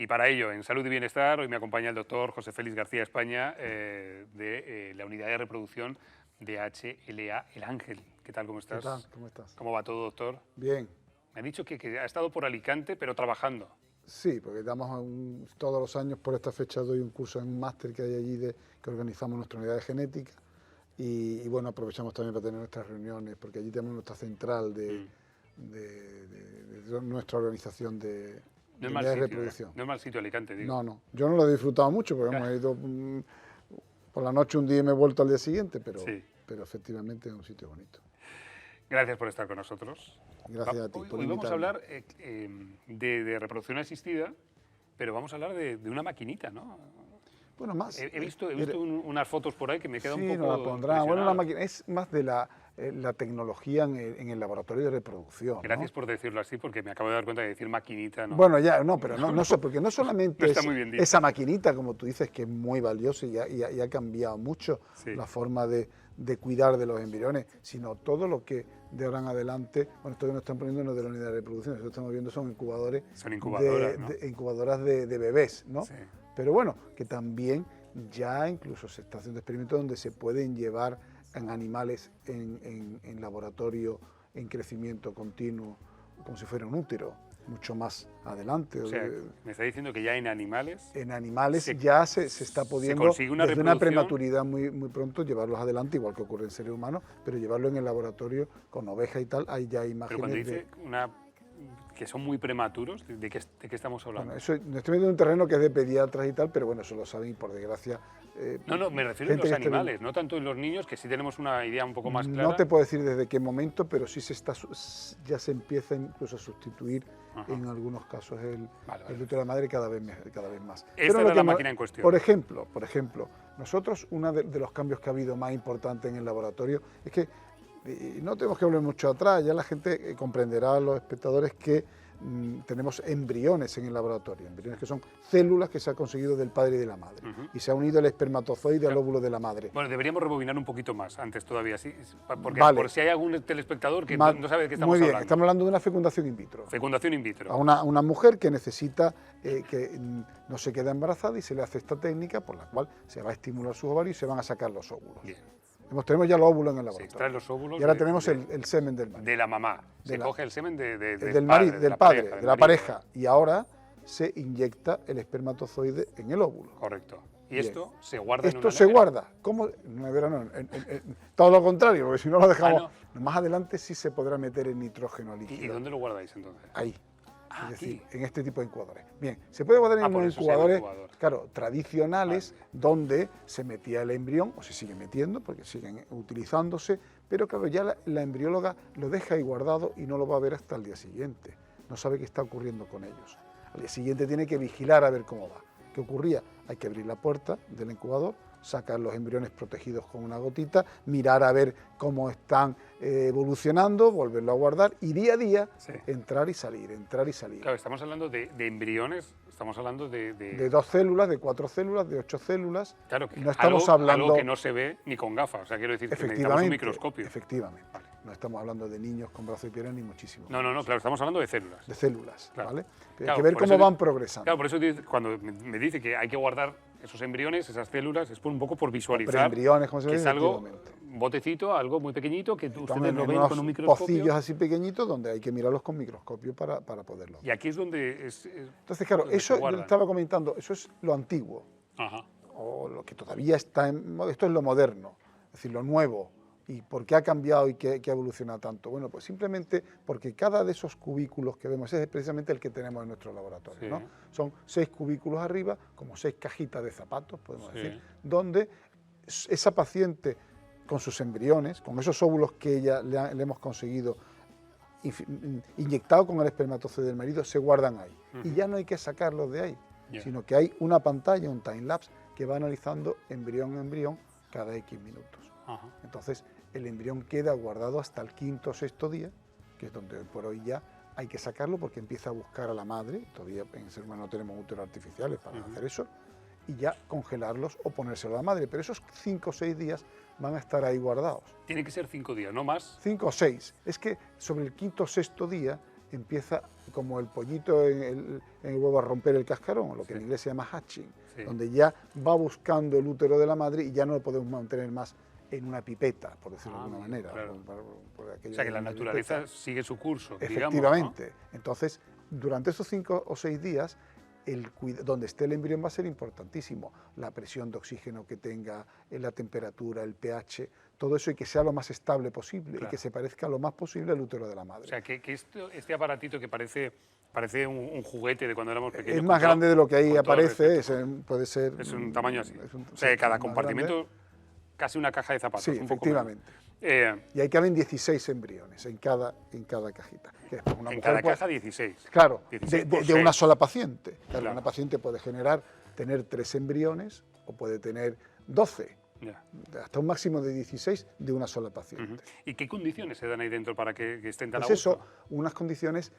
Y para ello, en Salud y Bienestar, hoy me acompaña el doctor José Félix García España, de la Unidad de Reproducción de HLA El Ángel. ¿Qué tal, cómo estás? ¿Qué tal? ¿Cómo estás? ¿Cómo va todo, doctor? Bien. Me ha dicho que ha estado por Alicante, pero trabajando. Sí, porque todos los años por esta fecha doy un curso en un máster que hay allí que organizamos nuestra unidad de genética y bueno, aprovechamos también para tener nuestras reuniones, porque allí tenemos nuestra central de nuestra organización de No es unidades mal de sitio, reproducción. no es mal sitio Alicante, digo. No, yo no lo he disfrutado mucho, porque hemos ido por la noche un día y me he vuelto al día siguiente, Sí. pero efectivamente es un sitio bonito. Gracias por estar con nosotros. Gracias a ti por Hoy vamos a invitarme. hablar de reproducción asistida, pero vamos a hablar de una maquinita, ¿no? Bueno, más. He visto unas fotos por ahí que me quedan Sí, un poco nos la pondrán. Bueno, la impresionado. máquina es más de la tecnología en el laboratorio de reproducción, ¿no? Gracias por decirlo así, porque me acabo de dar cuenta de decir maquinita, ¿no? Bueno, ya, no, pero no sé, porque no solamente No está es muy bien dicho. esa maquinita, como tú dices, que es muy valiosa y ha cambiado mucho Sí. la forma de cuidar de los embriones, sino todo lo que de ahora en adelante, bueno, esto que nos están poniendo no es de la unidad de reproducción, eso que estamos viendo son incubadores, Son incubadoras, ¿no? incubadoras de bebés, ¿no? Sí. Pero bueno, que también ya incluso se está haciendo experimentos donde se pueden llevar en animales en laboratorio en crecimiento continuo, como si fuera un útero, mucho más adelante. O sea, me está diciendo que ya en animales... En animales se está pudiendo, consigue una desde una reproducción. prematuridad muy pronto, llevarlos adelante, igual que ocurre en seres humanos, pero llevarlo en el laboratorio con ovejas y tal, hay ya Pero imágenes cuando dice que son muy prematuros, ¿de qué estamos hablando? Bueno, eso, me estoy metiendo en un terreno que es de pediatras y tal, pero bueno, eso lo saben y por desgracia... No, me refiero a gente los que esté animales, no tanto en los niños, que sí tenemos una idea un poco más clara. No te puedo decir desde qué momento, pero sí ya se empieza incluso a sustituir en algunos casos el útero de la madre cada vez más. Esta era la máquina en cuestión. Por ejemplo, nosotros uno de los cambios que ha habido más importante en el laboratorio es que no tenemos que volver mucho atrás, ya la gente comprenderá, los espectadores, que tenemos embriones en el laboratorio, embriones que son células que se ha conseguido del padre y de la madre, y se ha unido el espermatozoide al óvulo de la madre. Bueno, deberíamos rebobinar un poquito más antes todavía, ¿sí? Porque Vale. por si hay algún telespectador que no sabe de qué estamos Muy bien, hablando. estamos hablando de una fecundación in vitro. Fecundación in vitro. A una mujer que necesita, que no se queda embarazada y se le hace esta técnica por la cual se va a estimular sus ovarios y se van a sacar los óvulos. Bien. Tenemos ya los óvulos en el Se laboratorio. extraen los óvulos y ahora tenemos el semen del marido. de la mamá. Se coge el semen del marido, del padre, de la pareja. Y ahora se inyecta el espermatozoide en el óvulo. Correcto. Y Bien. esto se guarda en una Esto se nevera. guarda. ¿Cómo? En una nevera no, todo lo contrario, porque si no lo dejamos... no. Más adelante sí se podrá meter en nitrógeno líquido. ¿Y dónde lo guardáis entonces? Ahí. Ah, Es decir, aquí. en este tipo de incubadores. Bien, se puede guardar en por unos eso se llama incubadores, incubador. claro, tradicionales, donde se metía el embrión, o se sigue metiendo, porque siguen utilizándose, pero claro, ya la embrióloga lo deja ahí guardado y no lo va a ver hasta el día siguiente. No sabe qué está ocurriendo con ellos. Al día siguiente tiene que vigilar a ver cómo va. ¿Qué ocurría? Hay que abrir la puerta del incubador, sacar los embriones protegidos con una gotita, mirar a ver cómo están evolucionando, volverlo a guardar y día a día entrar y salir, entrar y salir. Claro, estamos hablando de embriones, estamos hablando de 2 células, de 4 células, de 8 células. Claro, que no estamos hablando... algo que no se ve ni con gafas, o sea, quiero decir que necesitamos un microscopio. Efectivamente. Vale. No estamos hablando de niños con brazos y piernas ni muchísimo. No, claro, estamos hablando de células. De células, Claro. ¿vale? Claro, hay que ver por cómo eso van progresando. Claro, por eso cuando me dice que hay que guardar esos embriones, esas células, es un poco por visualizar Preembriones, como se que dice, es algo, efectivamente. un botecito, algo muy pequeñito, que ustedes Estamos lo en ven unos con un microscopio. pocillos así pequeñitos donde hay que mirarlos con microscopio para poderlo ver. Y aquí es donde Entonces, claro, donde se eso yo guardan. estaba comentando, eso es lo antiguo, Ajá. o lo que todavía está esto es lo moderno, es decir, lo nuevo. ¿Y por qué ha cambiado y qué ha evolucionado tanto? Bueno, pues simplemente porque cada de esos cubículos que vemos es precisamente el que tenemos en nuestro laboratorio, Sí. ¿no? Son 6 cubículos arriba, como 6 cajitas de zapatos, podemos Sí. decir, donde esa paciente con sus embriones, con esos óvulos que ella le hemos conseguido inyectado con el espermatozoide del marido, se guardan ahí. Y ya no hay que sacarlos de ahí, sino que hay una pantalla, un time-lapse, que va analizando embrión a embrión cada X minutos. Ajá. Entonces, el embrión queda guardado hasta el 5º o 6º día, que es donde hoy por hoy ya hay que sacarlo porque empieza a buscar a la madre. Todavía en el ser humano no tenemos úteros artificiales para hacer eso, y ya congelarlos o ponérselo a la madre. Pero esos 5 o 6 días van a estar ahí guardados. Tiene que ser 5 días, no más. 5 o 6. Es que sobre el 5º o 6º día empieza como el pollito en el huevo a romper el cascarón, lo que en inglés se llama hatching, donde ya va buscando el útero de la madre y ya no lo podemos mantener más en una pipeta, por decirlo de alguna manera. Claro. Por O sea, que la naturaleza pipeta. sigue su curso, Efectivamente. digamos, ¿no? Entonces, durante esos 5 o 6 días, donde esté el embrión va a ser importantísimo. La presión de oxígeno que tenga, la temperatura, el pH, todo eso, y que sea lo más estable posible, y que se parezca lo más posible al útero de la madre. O sea, que este aparatito que parece un juguete de cuando éramos pequeños. Es más grande de lo que ahí aparece, puede ser... Es un tamaño así. O sea, cada compartimento, casi una caja de zapatos. Sí, un poco efectivamente. Y ahí caben 16 embriones en cada cajita. Que una en mujer cada puede, caja 16. Claro, 16 de una sola paciente. Claro, Claro. una paciente puede tener 3 embriones o puede tener 12, Ya. hasta un máximo de 16 de una sola paciente. ¿Y qué condiciones se dan ahí dentro para que estén tan a Pues gusto? eso, unas condiciones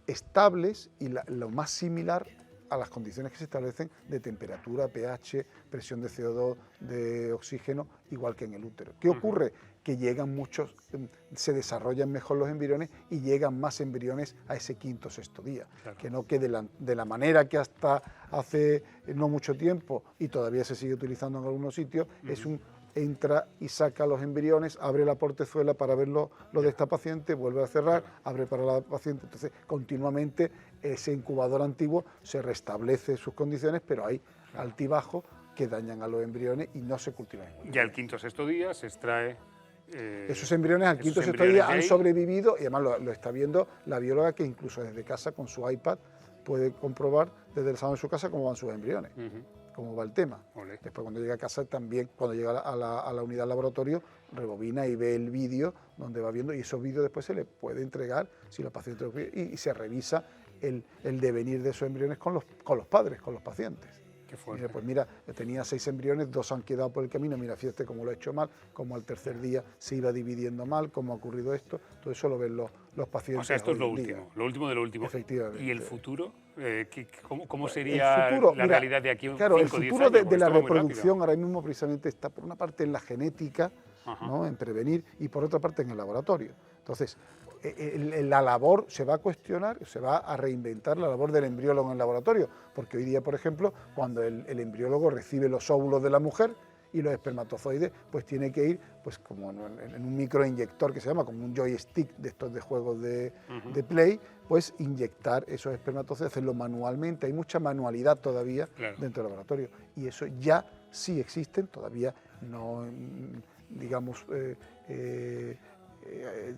estables y lo más similar a las condiciones que se establecen de temperatura, pH, presión de CO2, de oxígeno, igual que en el útero. ¿Qué ocurre? Que llegan muchos, se desarrollan mejor los embriones y llegan más embriones a ese quinto o sexto día. Claro. Que no quede de la manera que hasta hace no mucho tiempo, y todavía se sigue utilizando en algunos sitios, es entra y saca los embriones, abre la portezuela para ver lo de esta paciente, vuelve a cerrar, abre para la paciente. Entonces, continuamente ese incubador antiguo se restablece sus condiciones, pero hay altibajos que dañan a los embriones y no se cultivan. Y al quinto o sexto día se extrae... Esos embriones al quinto o sexto día han sobrevivido, y además lo está viendo la bióloga, que incluso desde casa con su iPad puede comprobar desde el salón de su casa cómo van sus embriones. Cómo va el tema. Olé. Después, cuando llega a casa, también, cuando llega a la unidad del laboratorio, rebobina y ve el vídeo donde va viendo, y esos vídeos después se le puede entregar si los pacientes lo piden, y se revisa el devenir de esos embriones con los padres, con los pacientes. Qué fuerte. Mira, pues mira, tenía 6 embriones, 2 han quedado por el camino, mira, fíjate cómo lo he hecho mal, cómo al tercer día se iba dividiendo mal, cómo ha ocurrido esto, todo eso lo ven los pacientes. O sea, esto es lo hoy en día. último, lo último de lo último. Efectivamente. ¿Y el futuro? ¿Cómo sería futuro, la mira, realidad de aquí a 5 claro, o 10 el años? futuro de Porque la esto va muy reproducción rápido. ahora mismo precisamente está por una parte en la genética, ¿no? En prevenir, y por otra parte en el laboratorio. Entonces, la labor se va a cuestionar, se va a reinventar la labor del embriólogo en el laboratorio, porque hoy día, por ejemplo, cuando el embriólogo recibe los óvulos de la mujer y los espermatozoides, pues tiene que ir, pues como en un microinyector que se llama, como un joystick de estos de juegos de Play, pues inyectar esos espermatozoides, hacerlo manualmente. Hay mucha manualidad todavía dentro del laboratorio, y eso ya sí existen, todavía no, digamos,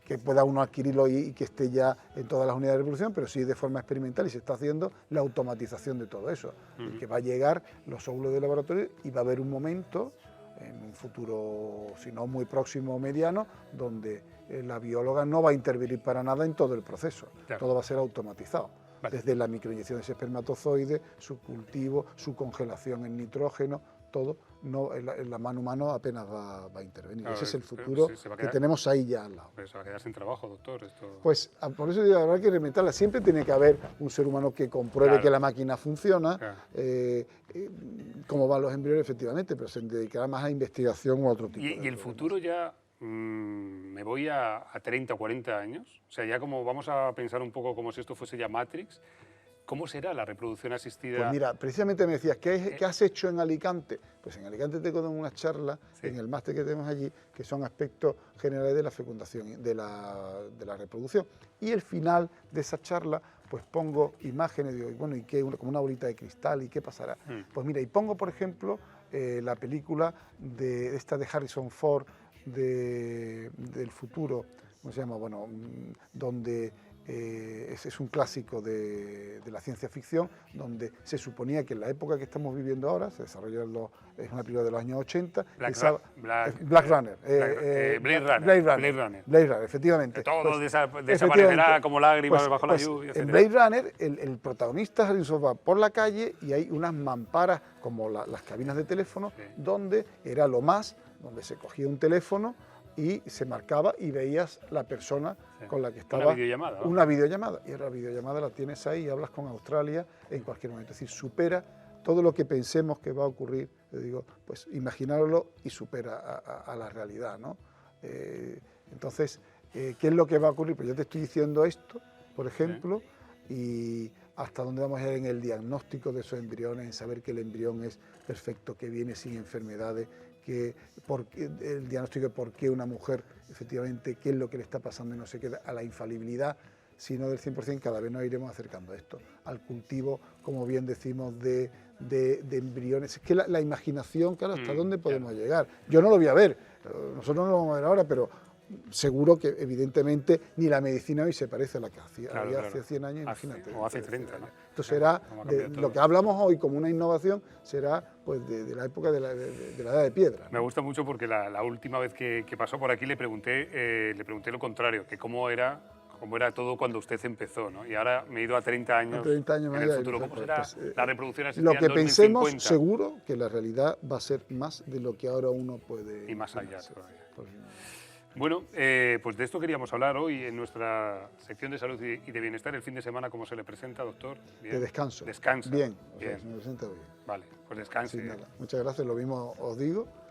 que pueda uno adquirirlo y que esté ya en todas las unidades de reproducción, pero sí de forma experimental, y se está haciendo la automatización de todo eso, y que va a llegar los óvulos del laboratorio y va a haber un momento, en un futuro, si no muy próximo o mediano, donde la bióloga no va a intervenir para nada en todo el proceso, todo va a ser automatizado. Desde la microinyección de ese espermatozoide, su cultivo, su congelación en nitrógeno, todo, no, la mano humana apenas va a intervenir. Claro, ese es el futuro que tenemos ahí ya al lado. Pero se va a quedar sin trabajo, doctor. Esto... Pues por eso digo, habrá que reinventarla. Siempre tiene que haber un ser humano que compruebe que la máquina funciona, cómo van los embriones, efectivamente, pero se dedicará más a investigación o a otro tipo de... ¿Y el futuro ya, me voy a 30 o 40 años? O sea, ya como vamos a pensar un poco como si esto fuese ya Matrix. ¿Cómo será la reproducción asistida? Pues mira, precisamente me decías, ¿qué has hecho en Alicante? Pues en Alicante tengo unas charlas, en el máster que tenemos allí, que son aspectos generales de la fecundación, de la reproducción. Y el final de esa charla, pues pongo imágenes, digo, bueno, ¿y qué? Como una bolita de cristal, ¿y qué pasará? Pues mira, y pongo, por ejemplo, la película de Harrison Ford, del futuro, ¿cómo se llama? Bueno, donde... es un clásico de la ciencia ficción, donde se suponía que en la época que estamos viviendo ahora, se desarrolló es una película de los años 80, Blade Runner, efectivamente. Que todo pues, desaparecerá como lágrimas bajo la lluvia. En Blade Runner, el protagonista Harrison va por la calle y hay unas mamparas, como las cabinas de teléfono, donde era lo más, donde se cogía un teléfono y se marcaba y veías la persona con la que estaba. Una videollamada, ¿no? Una videollamada. Y ahora la videollamada la tienes ahí y hablas con Australia en cualquier momento. Es decir, supera todo lo que pensemos que va a ocurrir. Yo digo, pues imaginarlo y supera a la realidad, ¿no? Entonces, ¿qué es lo que va a ocurrir? Pues yo te estoy diciendo esto por ejemplo, y hasta dónde vamos a ir en el diagnóstico de esos embriones, en saber que el embrión es perfecto, que viene sin enfermedades, el diagnóstico de por qué una mujer, efectivamente, qué es lo que le está pasando y no se queda a la infalibilidad, sino del 100%, cada vez nos iremos acercando a esto, al cultivo, como bien decimos, de embriones. Es que la imaginación, claro, hasta dónde podemos llegar. Yo no lo voy a ver, nosotros no lo vamos a ver ahora, pero seguro que evidentemente ni la medicina hoy se parece a la que había hace 100 años, imagínate. O hace 30, ¿no? Esto será, Todo. lo que hablamos hoy como una innovación, será pues de la época de la edad de piedra, ¿no? Me gusta mucho porque la última vez que pasó por aquí le pregunté lo contrario, que cómo era todo cuando usted empezó, ¿no? Y ahora me he ido a 30 años, a 30 años en el futuro. ¿Cómo será la reproducción asistida Lo que en 2050? pensemos, seguro que la realidad va a ser más de lo que ahora uno puede... Y más allá todavía. Pues, bueno, pues de esto queríamos hablar hoy en nuestra sección de salud y de bienestar. El fin de semana, ¿cómo se le presenta, doctor? Bien. De descanso. Descansa. Bien, bien. Se me presenta bien. Vale, pues descanse. Sí, nada. Muchas gracias, lo mismo os digo.